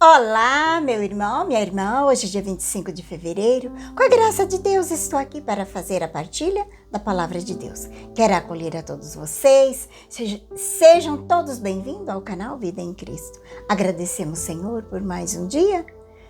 Olá, meu irmão, minha irmã. Hoje é dia 25 de fevereiro. Com a graça de Deus, estou aqui para fazer a partilha da palavra de Deus. Quero acolher a todos vocês. Sejam todos bem-vindos ao canal Vida em Cristo. Agradecemos, Senhor, por mais um dia.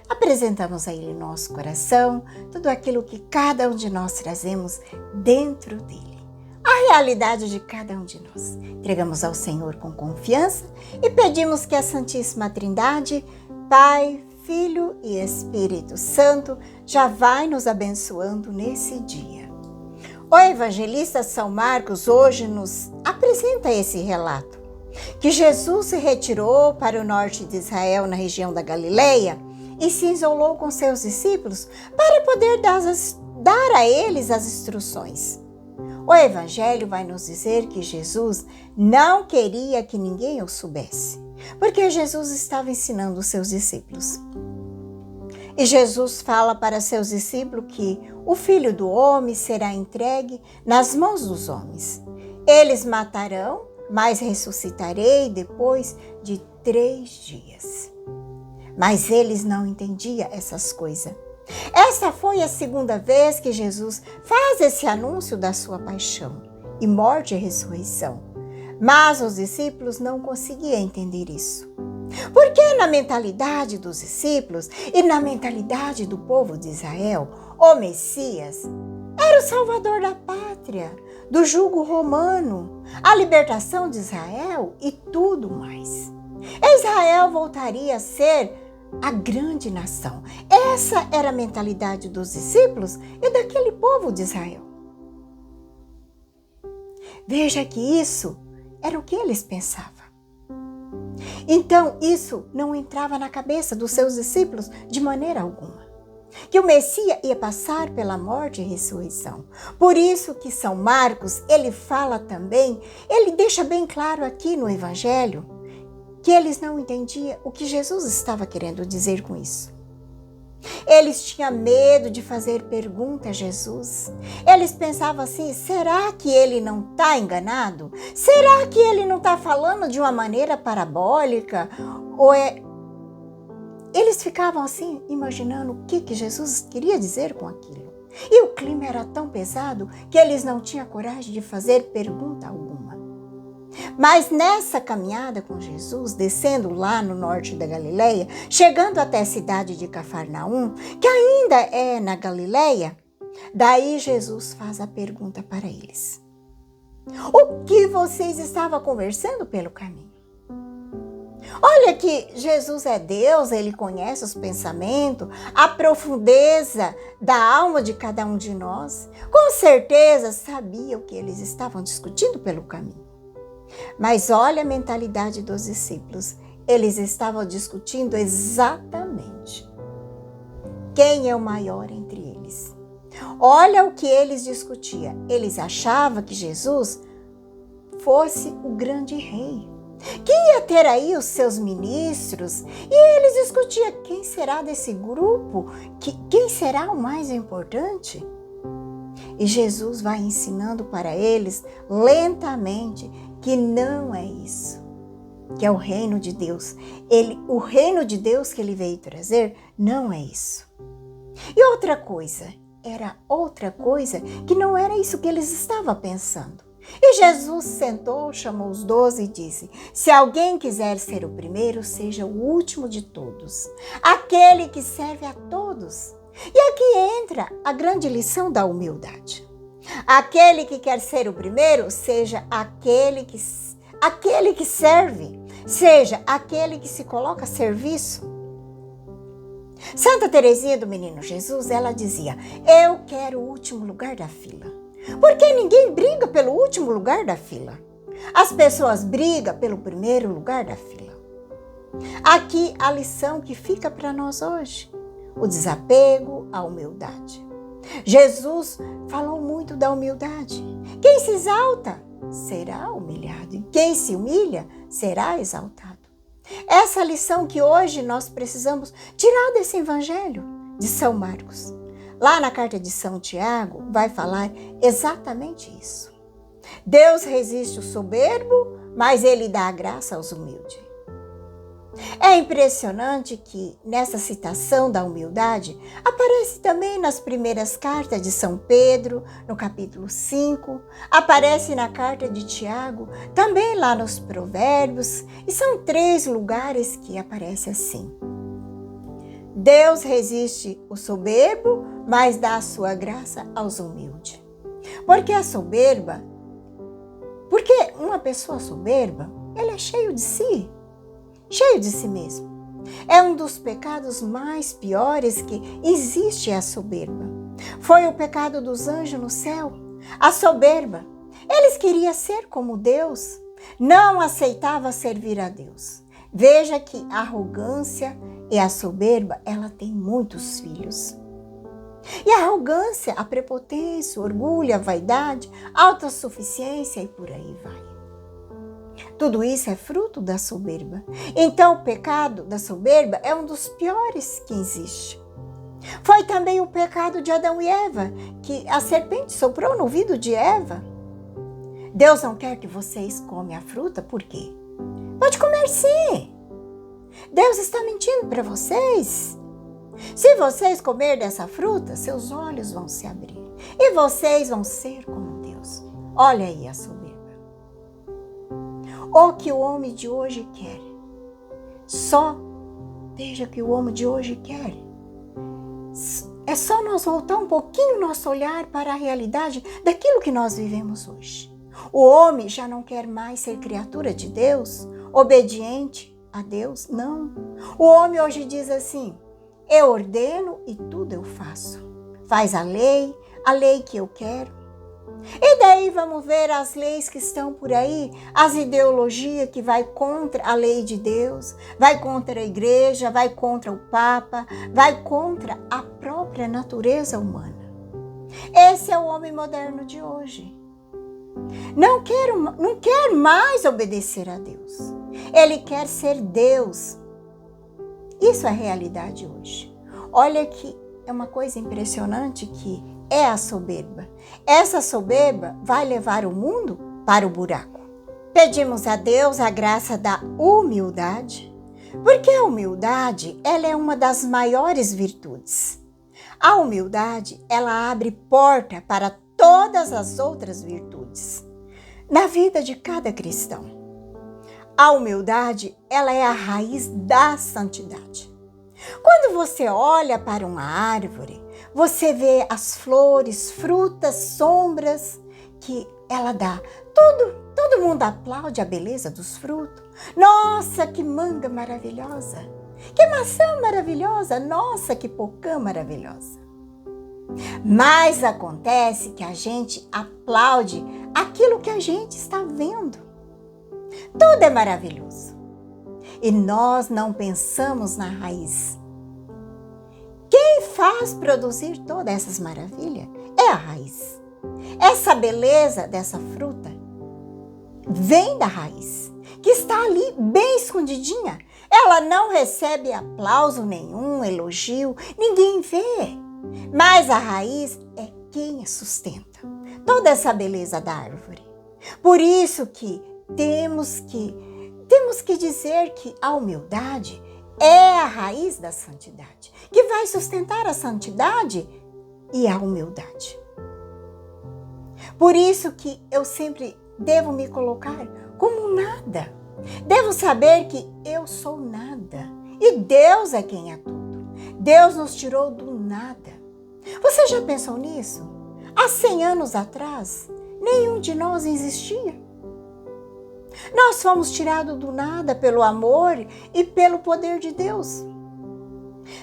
Apresentamos a Ele nosso coração, tudo aquilo que cada um de nós trazemos dentro dele. A realidade de cada um de nós. Entregamos ao Senhor com confiança e pedimos que a Santíssima Trindade, Pai, Filho e Espírito Santo, já vai nos abençoando nesse dia. O evangelista São Marcos hoje nos apresenta esse relato, que Jesus se retirou para o norte de Israel, na região da Galileia, e se isolou com seus discípulos para poder dar a eles as instruções. O Evangelho vai nos dizer que Jesus não queria que ninguém o soubesse, porque Jesus estava ensinando os seus discípulos. E Jesus fala para seus discípulos que o Filho do Homem será entregue nas mãos dos homens. Eles matarão, mas ressuscitarei depois de 3 dias. Mas eles não entendiam essas coisas. Esta foi a segunda vez que Jesus faz esse anúncio da sua paixão e morte e ressurreição. Mas os discípulos não conseguiam entender isso. Porque na mentalidade dos discípulos e na mentalidade do povo de Israel, o Messias era o salvador da pátria, do jugo romano, a libertação de Israel e tudo mais. Israel voltaria a ser a grande nação. Essa era a mentalidade dos discípulos e daquele povo de Israel. Veja que isso era o que eles pensavam. Então, isso não entrava na cabeça dos seus discípulos de maneira alguma. Que o Messias ia passar pela morte e ressurreição. Por isso que São Marcos, ele fala também, ele deixa bem claro aqui no Evangelho, que eles não entendiam o que Jesus estava querendo dizer com isso. Eles tinham medo de fazer pergunta a Jesus. Eles pensavam assim, será que ele não está enganado? Será que ele não está falando de uma maneira parabólica? Eles ficavam assim, imaginando o que Jesus queria dizer com aquilo. E o clima era tão pesado que eles não tinham coragem de fazer pergunta alguma. Mas nessa caminhada com Jesus, descendo lá no norte da Galileia, chegando até a cidade de Cafarnaum, que ainda é na Galileia, daí Jesus faz a pergunta para eles. O que vocês estavam conversando pelo caminho? Olha que Jesus é Deus, Ele conhece os pensamentos, a profundeza da alma de cada um de nós. Com certeza sabia o que eles estavam discutindo pelo caminho. Mas olha a mentalidade dos discípulos. Eles estavam discutindo exatamente quem é o maior entre eles. Olha o que eles discutiam. Eles achavam que Jesus fosse o grande rei, que ia ter aí os seus ministros, e eles discutiam quem será desse grupo, quem será o mais importante. E Jesus vai ensinando para eles lentamente que não é isso, que é o reino de Deus. O reino de Deus que ele veio trazer não é isso. E outra coisa, era outra coisa que não era isso que eles estavam pensando. E Jesus sentou, chamou os 12 e disse, se alguém quiser ser o primeiro, seja o último de todos, aquele que serve a todos. E aqui entra a grande lição da humildade. Aquele que quer ser o primeiro, seja aquele que serve, seja aquele que se coloca a serviço. Santa Teresinha do Menino Jesus, ela dizia, eu quero o último lugar da fila. Porque ninguém briga pelo último lugar da fila. As pessoas brigam pelo primeiro lugar da fila. Aqui a lição que fica para nós hoje. O desapego, a humildade. Jesus falou muito da humildade. Quem se exalta será humilhado, e quem se humilha será exaltado. Essa lição que hoje nós precisamos tirar desse Evangelho de São Marcos. Lá na carta de São Tiago vai falar exatamente isso. Deus resiste o soberbo, mas ele dá a graça aos humildes. É impressionante que nessa citação da humildade aparece também nas primeiras cartas de São Pedro, no capítulo 5, aparece na carta de Tiago, também lá nos Provérbios, e são 3 lugares que aparece assim. Deus resiste o soberbo, mas dá a sua graça aos humildes. Porque uma pessoa soberba, ele é cheio de si mesmo. É um dos pecados mais piores que existe, a soberba. Foi o pecado dos anjos no céu, a soberba. Eles queriam ser como Deus, não aceitavam servir a Deus. Veja que a arrogância e a soberba, ela tem muitos filhos. E a arrogância, a prepotência, o orgulho, a vaidade, a autossuficiência e por aí vai. Tudo isso é fruto da soberba. Então, o pecado da soberba é um dos piores que existe. Foi também o pecado de Adão e Eva, que a serpente soprou no ouvido de Eva. Deus não quer que vocês comem a fruta, por quê? Pode comer sim. Deus está mentindo para vocês. Se vocês comerem dessa fruta, seus olhos vão se abrir e vocês vão ser como Deus. Olha aí a soberba. O que o homem de hoje quer. Veja que o homem de hoje quer. É só nós voltar um pouquinho nosso olhar para a realidade daquilo que nós vivemos hoje. O homem já não quer mais ser criatura de Deus, obediente a Deus, não. O homem hoje diz assim: eu ordeno e tudo eu faço. Faz a lei que eu quero. E daí vamos ver as leis que estão por aí, as ideologias que vai contra a lei de Deus, vai contra a igreja, vai contra o Papa, vai contra a própria natureza humana. Esse é o homem moderno de hoje. Não quer mais obedecer a Deus. Ele quer ser Deus. Isso é a realidade hoje. Olha que é uma coisa impressionante que é a soberba. Essa soberba vai levar o mundo para o buraco. Pedimos a Deus a graça da humildade, porque a humildade, ela é uma das maiores virtudes. A humildade, ela abre porta para todas as outras virtudes na vida de cada cristão. A humildade, ela é a raiz da santidade. Quando você olha para uma árvore, você vê as flores, frutas, sombras que ela dá. Todo mundo aplaude a beleza dos frutos. Nossa, que manga maravilhosa! Que maçã maravilhosa! Nossa, que pocã maravilhosa! Mas acontece que a gente aplaude aquilo que a gente está vendo. Tudo é maravilhoso. E nós não pensamos na raiz. Quem faz produzir todas essas maravilhas é a raiz. Essa beleza dessa fruta vem da raiz, que está ali bem escondidinha. Ela não recebe aplauso nenhum, elogio, ninguém vê. Mas a raiz é quem a sustenta toda essa beleza da árvore. Por isso que temos que dizer que a humildade é a raiz da santidade, que vai sustentar a santidade e a humildade. Por isso que eu sempre devo me colocar como nada. Devo saber que eu sou nada e Deus é quem é tudo. Deus nos tirou do nada. Você já pensou nisso? Há 100 anos atrás, nenhum de nós existia. Nós fomos tirados do nada pelo amor e pelo poder de Deus.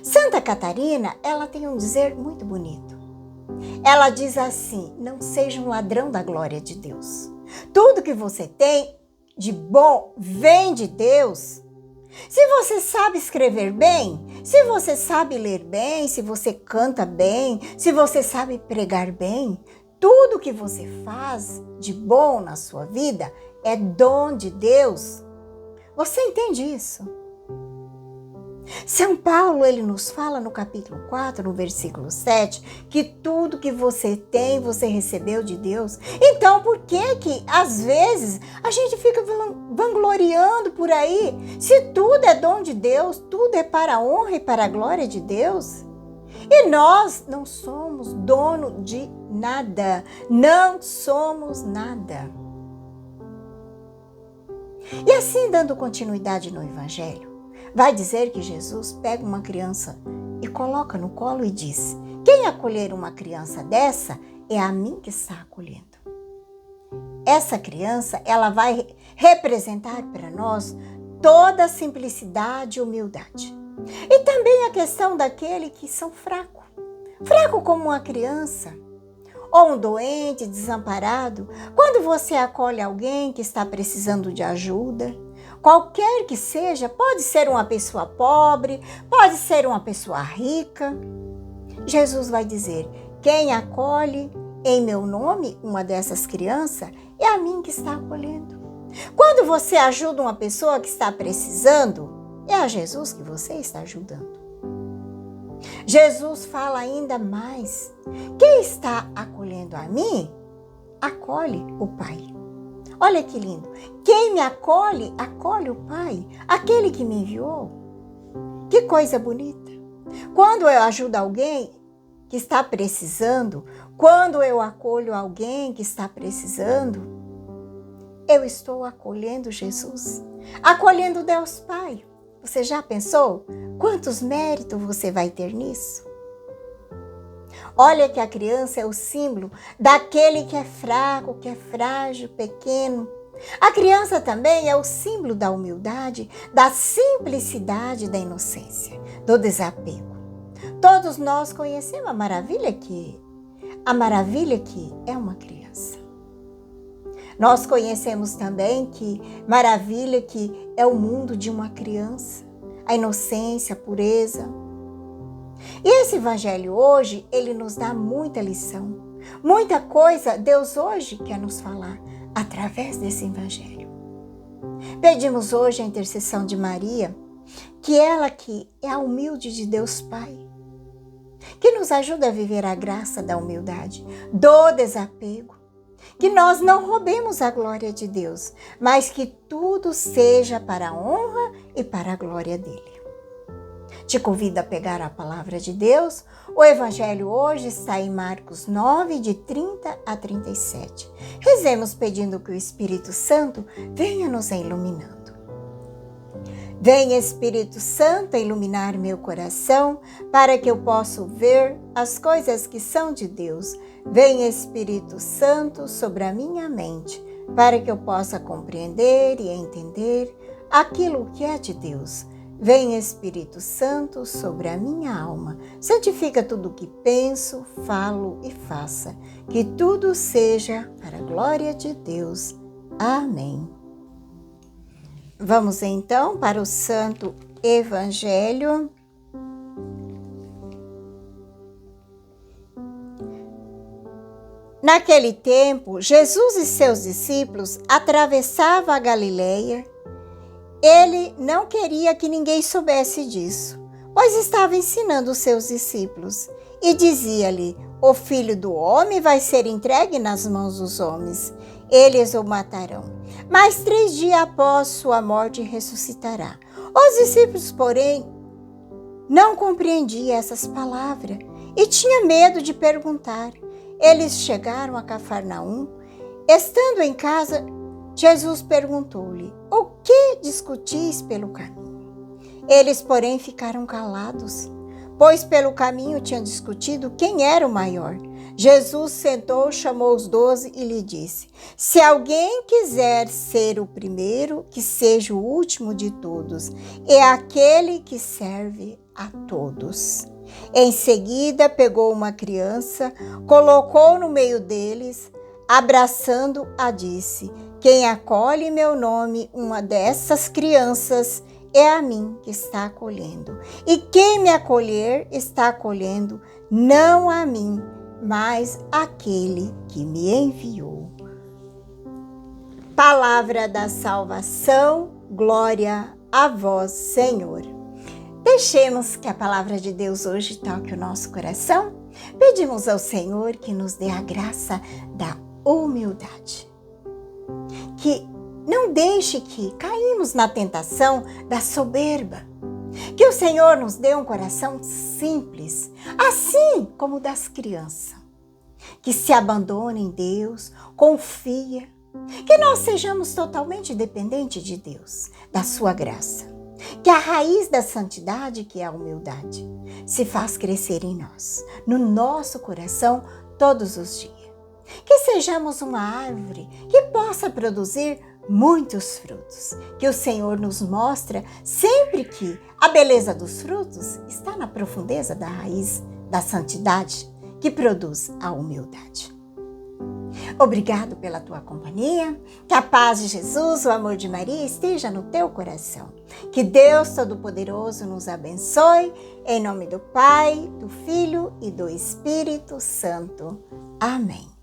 Santa Catarina, ela tem um dizer muito bonito. Ela diz assim: não seja um ladrão da glória de Deus. Tudo que você tem de bom vem de Deus. Se você sabe escrever bem, se você sabe ler bem, se você canta bem, se você sabe pregar bem, tudo que você faz de bom na sua vida é dom de Deus. Você entende isso? São Paulo, ele nos fala no capítulo 4, no versículo 7, que tudo que você tem, você recebeu de Deus. Então, por que às vezes a gente fica vangloriando por aí? Se tudo é dom de Deus, tudo é para a honra e para a glória de Deus. E nós não somos dono de nada, não somos nada. E assim, dando continuidade no Evangelho, vai dizer que Jesus pega uma criança e coloca no colo e diz: quem acolher uma criança dessa é a mim que está acolhendo. Essa criança, ela vai representar para nós toda a simplicidade e humildade. E também a questão daquele que são fracos. Fraco como uma criança, ou um doente, desamparado. Quando você acolhe alguém que está precisando de ajuda, qualquer que seja, pode ser uma pessoa pobre, pode ser uma pessoa rica. Jesus vai dizer: quem acolhe em meu nome uma dessas crianças, é a mim que está acolhendo. Quando você ajuda uma pessoa que está precisando, é a Jesus que você está ajudando. Jesus fala ainda mais: quem está acolhendo a mim, acolhe o Pai. Olha que lindo. Quem me acolhe, acolhe o Pai, aquele que me enviou. Que coisa bonita. Quando eu ajudo alguém que está precisando, quando eu acolho alguém que está precisando, eu estou acolhendo Jesus, acolhendo Deus Pai. Você já pensou quantos méritos você vai ter nisso? Olha que a criança é o símbolo daquele que é fraco, que é frágil, pequeno. A criança também é o símbolo da humildade, da simplicidade, da inocência, do desapego. Todos nós conhecemos a maravilha que é uma criança. Nós conhecemos também que maravilha que é o mundo de uma criança, a inocência, a pureza. E esse evangelho hoje, ele nos dá muita lição, muita coisa Deus hoje quer nos falar através desse evangelho. Pedimos hoje a intercessão de Maria, que ela que é a humilde de Deus Pai, que nos ajuda a viver a graça da humildade, do desapego, que nós não roubemos a glória de Deus, mas que tudo seja para a honra e para a glória dele. Te convido a pegar a palavra de Deus. O evangelho hoje está em Marcos 9, de 30 a 37. Rezemos pedindo que o Espírito Santo venha nos iluminando. Vem, Espírito Santo, iluminar meu coração, para que eu possa ver as coisas que são de Deus. Vem, Espírito Santo, sobre a minha mente, para que eu possa compreender e entender aquilo que é de Deus. Vem, Espírito Santo, sobre a minha alma. Santifica tudo o que penso, falo e faça. Que tudo seja para a glória de Deus. Amém. Vamos então para o Santo Evangelho. Naquele tempo, Jesus e seus discípulos atravessavam a Galileia. Ele não queria que ninguém soubesse disso, pois estava ensinando os seus discípulos. E dizia-lhe: o Filho do Homem vai ser entregue nas mãos dos homens. Eles o matarão, mas 3 dias após sua morte ressuscitará. Os discípulos, porém, não compreendiam essas palavras e tinham medo de perguntar. Eles chegaram a Cafarnaum. Estando em casa, Jesus perguntou-lhe: o que discutis pelo caminho? Eles, porém, ficaram calados, pois pelo caminho tinham discutido quem era o maior. Jesus sentou, chamou os 12 e lhe disse: se alguém quiser ser o primeiro, que seja o último de todos, é aquele que serve a todos. Em seguida, pegou uma criança, colocou no meio deles, abraçando-a, disse: quem acolhe meu nome, uma dessas crianças, é a mim que está acolhendo. E quem me acolher, está acolhendo não a mim, mas aquele que me enviou. Palavra da salvação, glória a vós, Senhor. Deixemos que a palavra de Deus hoje toque o nosso coração. Pedimos ao Senhor que nos dê a graça da humildade. Que não deixe que caímos na tentação da soberba. Que o Senhor nos dê um coração simples, assim como o das crianças. Que se abandone em Deus, confia. Que nós sejamos totalmente dependentes de Deus, da sua graça. Que a raiz da santidade, que é a humildade, se faz crescer em nós, no nosso coração, todos os dias. Que sejamos uma árvore que possa produzir muitos frutos. Que o Senhor nos mostra sempre que a beleza dos frutos está na profundeza da raiz da santidade, que produz a humildade. Obrigado pela tua companhia. Que a paz de Jesus, o amor de Maria esteja no teu coração. Que Deus Todo-Poderoso nos abençoe. Em nome do Pai, do Filho e do Espírito Santo. Amém.